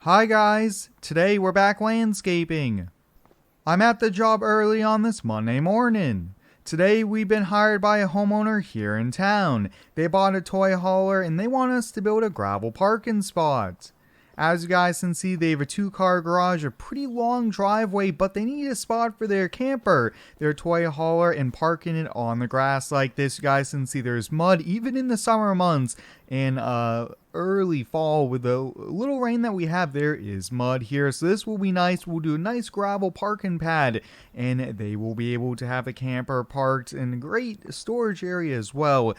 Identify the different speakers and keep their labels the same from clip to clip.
Speaker 1: Hi guys, today we're back landscaping. I'm at the job early on this Monday morning. Today we've been hired by a homeowner here in town. They bought a toy hauler and they want us to build a gravel parking spot. As you guys can see, they have a 2-car garage, a pretty long driveway, but they need a spot for their camper, their toy hauler, and parking it on the grass like this. You guys can see there's mud even in the summer months, and early fall with the little rain that we have, there is mud here. So this will be nice. We'll do a nice gravel parking pad, and they will be able to have a camper parked in a great storage area as well.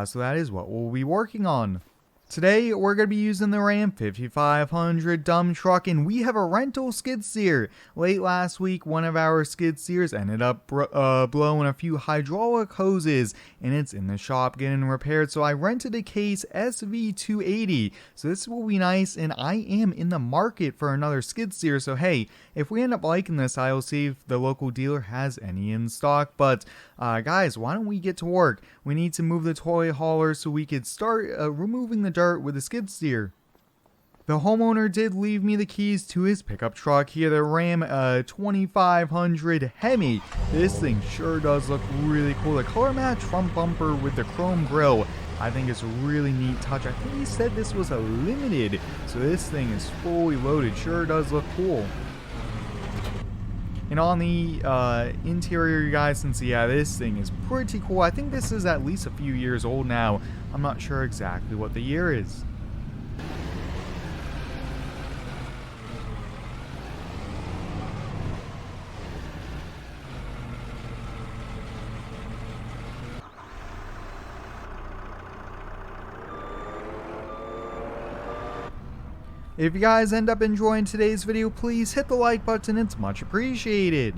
Speaker 1: So that is what we'll be working on. Today, we're going to be using the Ram 5500 dump truck, and we have a rental skid steer. Late last week, one of our skid steers ended up blowing a few hydraulic hoses, and it's in the shop getting repaired. So I rented a Case SV280. So this will be nice, and I am in the market for another skid steer. So hey, if we end up liking this, I'll see if the local dealer has any in stock. But guys, why don't we get to work? We need to move the toy hauler so we could start removing the dirt with a skid steer. The homeowner did leave me the keys to his pickup truck here, the Ram 2500 Hemi. This thing sure does look really cool. The color match front bumper with the chrome grille, I think it's a really neat touch. I think he said this was a limited, so this thing is fully loaded. Sure does look cool. And on the interior, you guys can see, yeah, this thing is pretty cool. I think this is at least a few years old now. I'm not sure exactly what the year is. If you guys end up enjoying today's video, please hit the like button, it's much appreciated.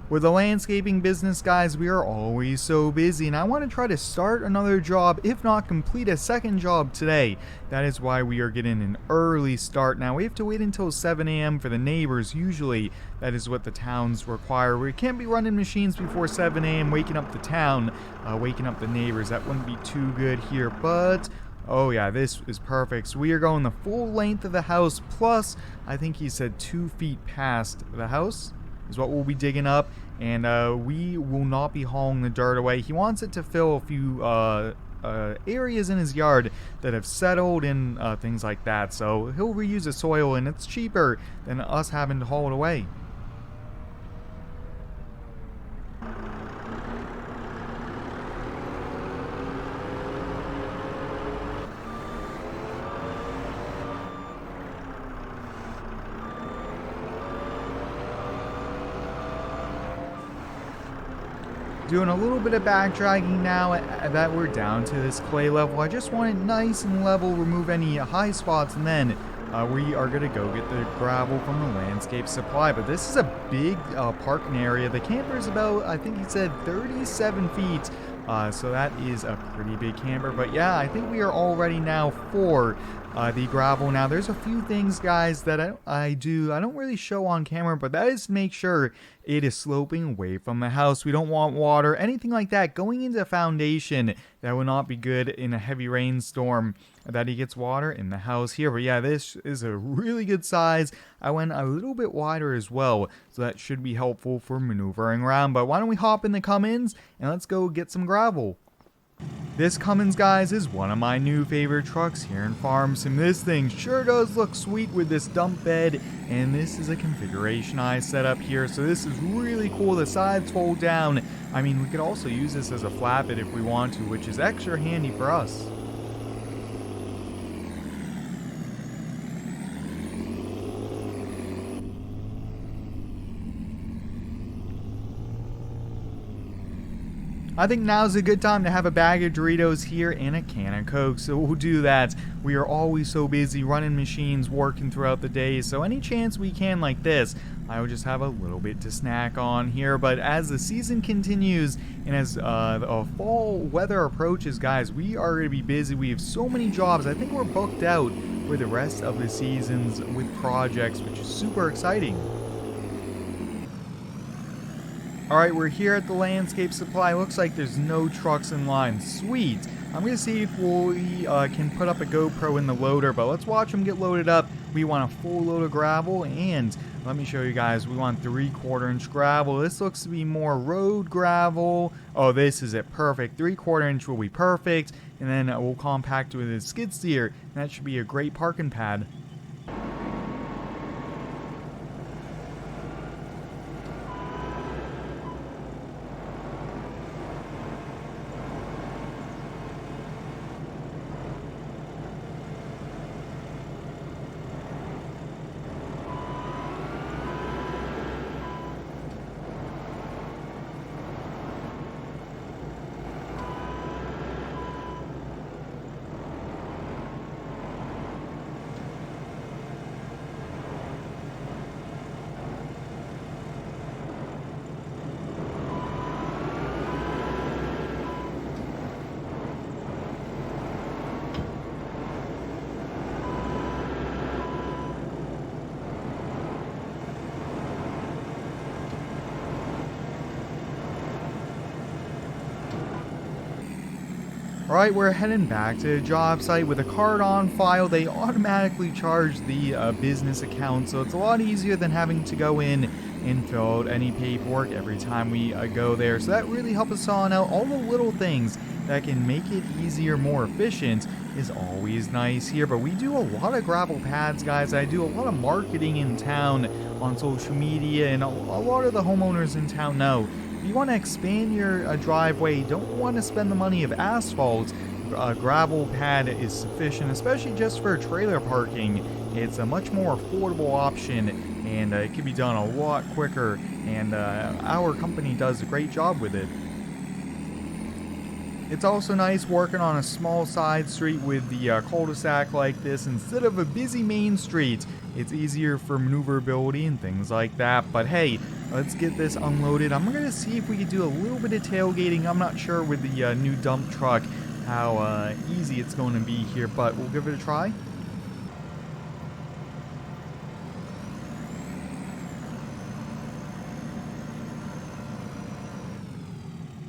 Speaker 1: With the landscaping business, guys, we are always so busy, and I want to try to start another job, if not complete a second job today. That is why we are getting an early start. Now, we have to wait until 7 a.m. for the neighbors. Usually, that is what the towns require. We can't be running machines before 7 a.m., waking up the town, waking up the neighbors. That wouldn't be too good here, but oh yeah, this is perfect. So we are going the full length of the house, plus I think he said 2 feet past the house is what we'll be digging up, and we will not be hauling the dirt away. He wants it to fill a few areas in his yard that have settled and things like that, so he'll reuse the soil, and it's cheaper than us having to haul it away. Doing a little bit of back dragging now that we're down to this clay level. I just want it nice and level, remove any high spots, and then we are going to go get the gravel from the landscape supply. But this is a big parking area. The camper is about, I think he said, 37 feet. So that is a pretty big camper. But yeah, I think we are all ready now for the gravel. Now, there's a few things, guys, that I don't really show on camera, but that is to make sure it is sloping away from the house. We don't want water, anything like that, going into the foundation. That would not be good in a heavy rainstorm, that he gets water in the house here. But yeah, this is a really good size. I went a little bit wider as well, so that should be helpful for maneuvering around. But why don't we hop in the Cummins and let's go get some gravel. This Cummins, guys, is one of my new favorite trucks here in Farm Sim. This thing sure does look sweet with this dump bed, and this is a configuration I set up here, so this is really cool. The sides fold down. I mean, we could also use this as a flatbed if we want to, which is extra handy for us. I think now's a good time to have a bag of Doritos here and a can of Coke, so we'll do that. We are always so busy running machines, working throughout the day, so any chance we can like this, I will just have a little bit to snack on here. But as the season continues and as the fall weather approaches, guys, we are going to be busy. We have so many jobs. I think we're booked out for the rest of the seasons with projects, which is super exciting. Alright, we're here at the landscape supply. Looks like there's no trucks in line. Sweet. I'm going to see if we can put up a GoPro in the loader, but let's watch them get loaded up. We want a full load of gravel, and let me show you guys, we want 3/4 inch gravel. This looks to be more road gravel. Oh, this is it, perfect. 3/4 inch will be perfect, and then we'll compact it with a skid steer, and that should be a great parking pad. Alright, we're heading back to the job site with a card on file. They automatically charge the business account, so it's a lot easier than having to go in and fill out any paperwork every time we go there. So that really helps us on out. All the little things that can make it easier, more efficient is always nice here. But we do a lot of gravel pads, guys. I do a lot of marketing in town on social media, and a lot of the homeowners in town know. If you want to expand your driveway, don't want to spend the money of asphalt, a gravel pad is sufficient, especially just for trailer parking. It's a much more affordable option, and it can be done a lot quicker, and our company does a great job with it. It's also nice working on a small side street with the cul-de-sac like this instead of a busy main street. It's easier for maneuverability and things like that. But hey, let's get this unloaded. I'm going to see if we can do a little bit of tailgating. I'm not sure with the new dump truck how easy it's going to be here, but we'll give it a try.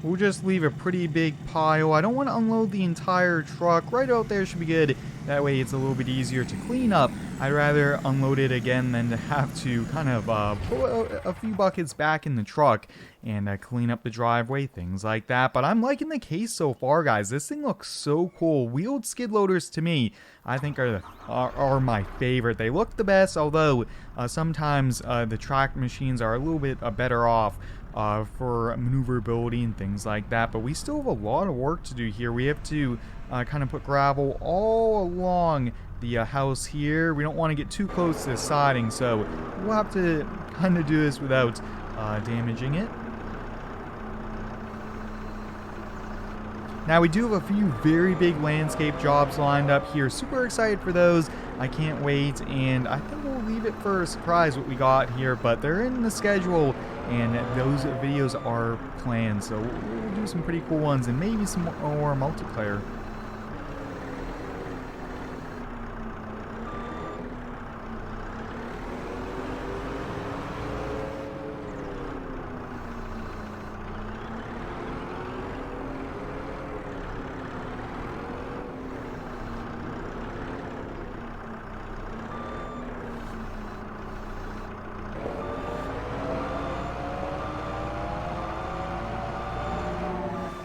Speaker 1: We'll just leave a pretty big pile. I don't want to unload the entire truck. Right out there should be good. That way it's a little bit easier to clean up. I'd rather unload it again than to have to kind of pull a few buckets back in the truck and clean up the driveway, things like that. But I'm liking the case so far, guys. This thing looks so cool. Wheeled skid loaders, to me, I think are my favorite. They look the best, although sometimes the track machines are a little bit better off for maneuverability and things like that. But we still have a lot of work to do here. We have to kind of put gravel all along the house here. We don't want to get too close to the siding, so we'll have to kind of do this without damaging it. Now we do have a few very big landscape jobs lined up here. Super excited for those. I can't wait, and I think we'll leave it for a surprise what we got here, but they're in the schedule and those videos are planned, so we'll do some pretty cool ones and maybe some more multiplayer.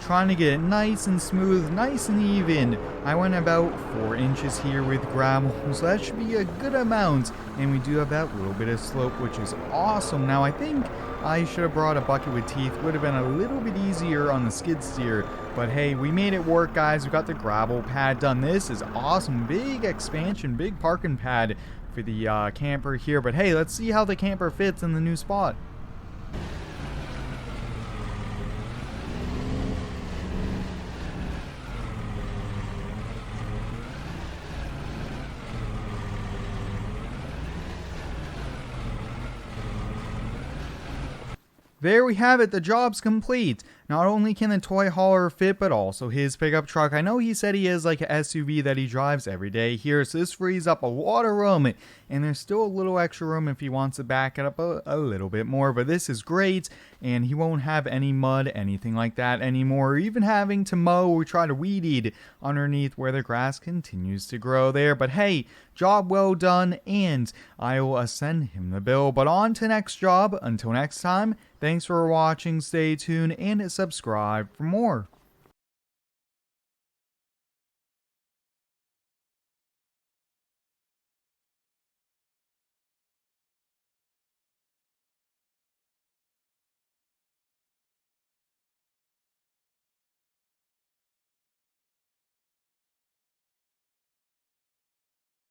Speaker 1: Trying to get it nice and smooth, nice and even. I went about 4 inches here with gravel, so that should be a good amount. And we do have that little bit of slope, which is awesome. Now I think I should have brought a bucket with teeth. Would have been a little bit easier on the skid steer. But hey, we made it work, guys. We got the gravel pad done. This is awesome. Big expansion, big parking pad for the camper here. But hey, let's see how the camper fits in the new spot. There we have it, the job's complete. Not only can the toy hauler fit, but also his pickup truck. I know he said he has like an SUV that he drives every day here, so this frees up a lot of room, and there's still a little extra room if he wants to back it up a little bit more, but this is great, and he won't have any mud, anything like that anymore, or even having to mow or try to weed eat underneath where the grass continues to grow there. But hey, job well done, and I will send him the bill. But on to next job. Until next time, thanks for watching, stay tuned, and subscribe for more.